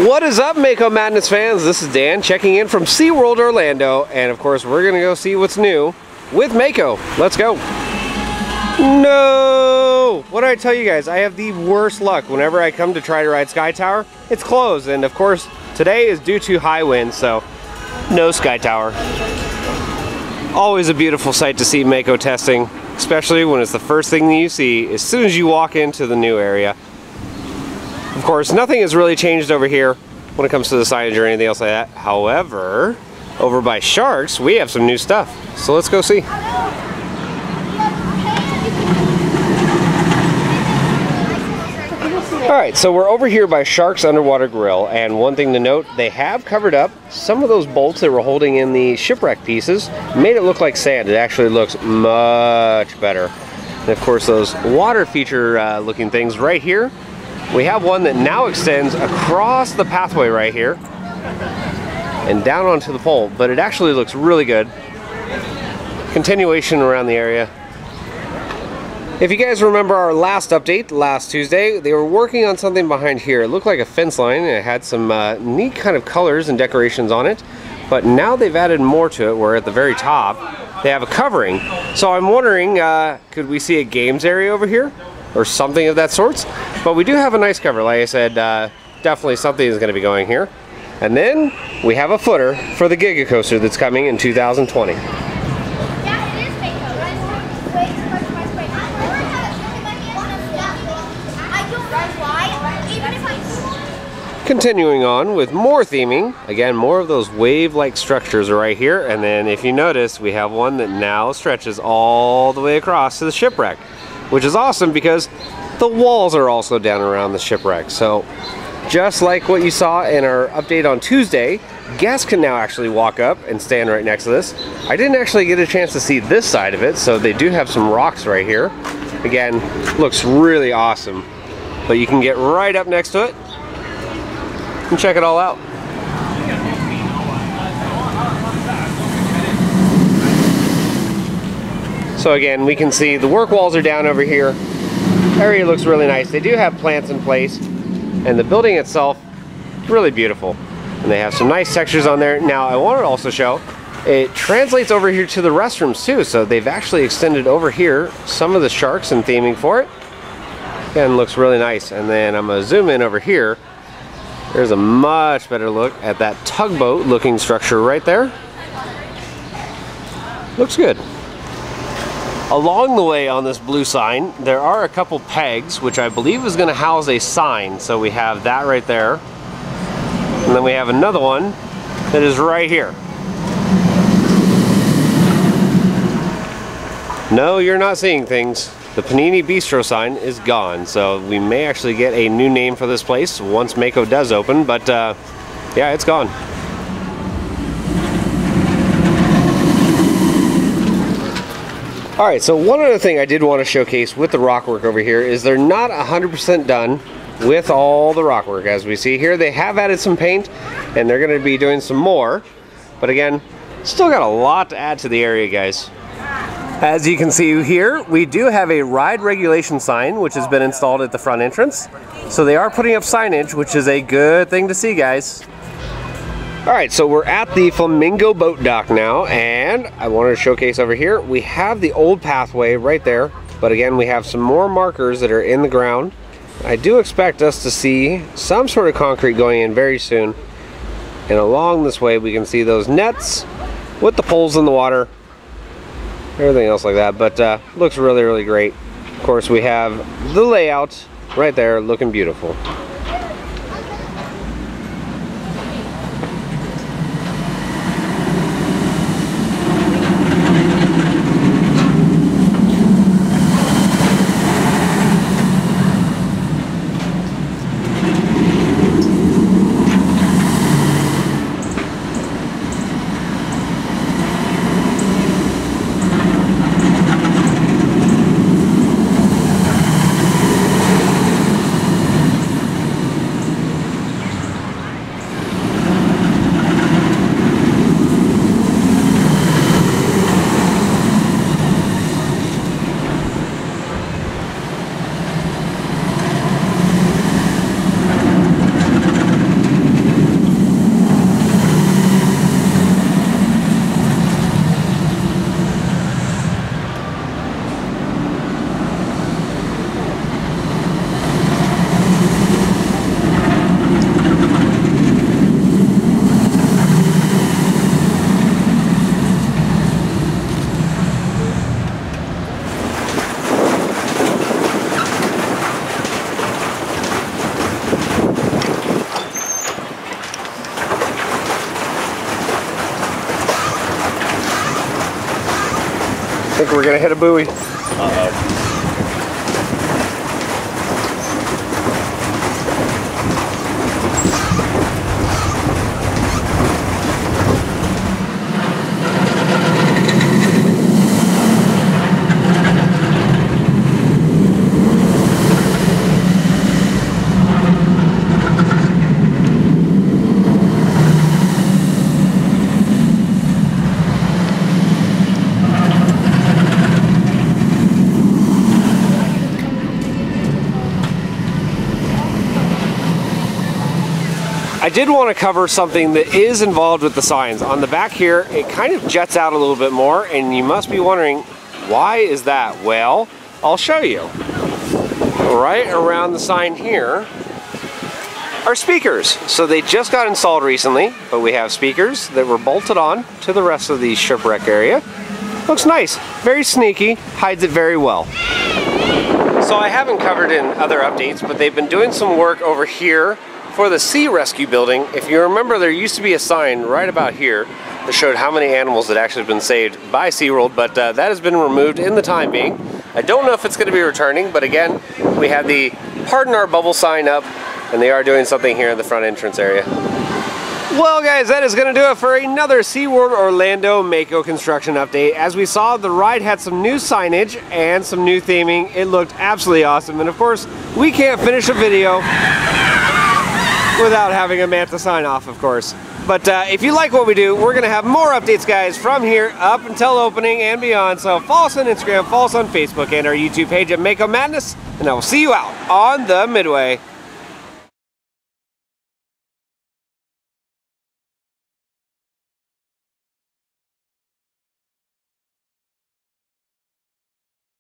What is up, Mako Madness fans? This is Dan checking in from SeaWorld Orlando, and of course we're gonna go see what's new with Mako. Let's go. No! What did I tell you guys? I have the worst luck whenever I come to try to ride Sky Tower. It's closed, and of course today is due to high winds, so no Sky Tower. Always a beautiful sight to see Mako testing, especially when it's the first thing that you see as soon as you walk into the new area. Of course, nothing has really changed over here when it comes to the signage or anything else like that. However, over by Sharks, we have some new stuff. So let's go see. Alright, so we're over here by Sharks Underwater Grill, and one thing to note, they have covered up some of those bolts that were holding in the shipwreck pieces, made it look like sand. It actually looks much better. And of course, those water feature looking things right here, we have one that now extends across the pathway right here and down onto the pole, but it actually looks really good. Continuation around the area. If you guys remember our last update, last Tuesday, they were working on something behind here. It looked like a fence line, and it had some neat kind of colors and decorations on it, but now they've added more to it, where at the very top they have a covering. So I'm wondering, could we see a games area over here or something of that sorts? But we do have a nice cover. Like I said, definitely something is going to be going here. And then we have a footer for the Giga Coaster that's coming in 2020. Continuing on with more theming, again, more of those wave-like structures are right here, and then if you notice, we have one that now stretches all the way across to the shipwreck, which is awesome because the walls are also down around the shipwreck. So just like what you saw in our update on Tuesday, guests can now actually walk up and stand right next to this. I didn't actually get a chance to see this side of it, so they do have some rocks right here. Again, looks really awesome, but you can get right up next to it and check it all out. So again, we can see the work walls are down over here. Area looks really nice. They do have plants in place, and the building itself, really beautiful. And they have some nice textures on there. Now, I want to also show, it translates over here to the restrooms too. So they've actually extended over here some of the sharks and theming for it. Again, looks really nice. And then I'm going to zoom in over here. There's a much better look at that tugboat looking structure right there. Looks good. Along the way on this blue sign, there are a couple pegs, which I believe is going to house a sign. So we have that right there. And then we have another one that is right here. No, you're not seeing things. The Panini Bistro sign is gone, so we may actually get a new name for this place once Mako does open, but yeah, it's gone. Alright, so one other thing I did want to showcase with the rock work over here is they're not 100% done with all the rock work. As we see here, they have added some paint, and they're going to be doing some more, but again, still got a lot to add to the area, guys. As you can see here, we do have a ride regulation sign which has been installed at the front entrance. So they are putting up signage, which is a good thing to see, guys. Alright, so we're at the Flamingo boat dock now, and I wanted to showcase over here, we have the old pathway right there, but again, we have some more markers that are in the ground. I do expect us to see some sort of concrete going in very soon. And along this way, we can see those nets with the poles in the water, everything else like that, but looks really, really great. Of course, we have the layout right there looking beautiful. think we're gonna hit a buoy. Uh-oh. I did want to cover something that is involved with the signs. On the back here, it kind of jets out a little bit more, and you must be wondering, why is that? Well, I'll show you. Right around the sign here are speakers. So they just got installed recently, but we have speakers that were bolted on to the rest of the shipwreck area. Looks nice, very sneaky, hides it very well. So I haven't covered in other updates, but they've been doing some work over here for the sea rescue building. If you remember, there used to be a sign right about here that showed how many animals had actually been saved by SeaWorld, but that has been removed in the time being. I don't know if it's going to be returning, but again, we have the Pardon Our Bubble sign up, and they are doing something here in the front entrance area. Well guys, that is going to do it for another SeaWorld Orlando Mako construction update. As we saw, the ride had some new signage and some new theming. It looked absolutely awesome, and of course, we can't finish a video without having a Manta sign off, of course. But if you like what we do, we're going to have more updates, guys, from here up until opening and beyond. So follow us on Instagram, follow us on Facebook, and our YouTube page at Mako Madness, and I will see you out on the Midway.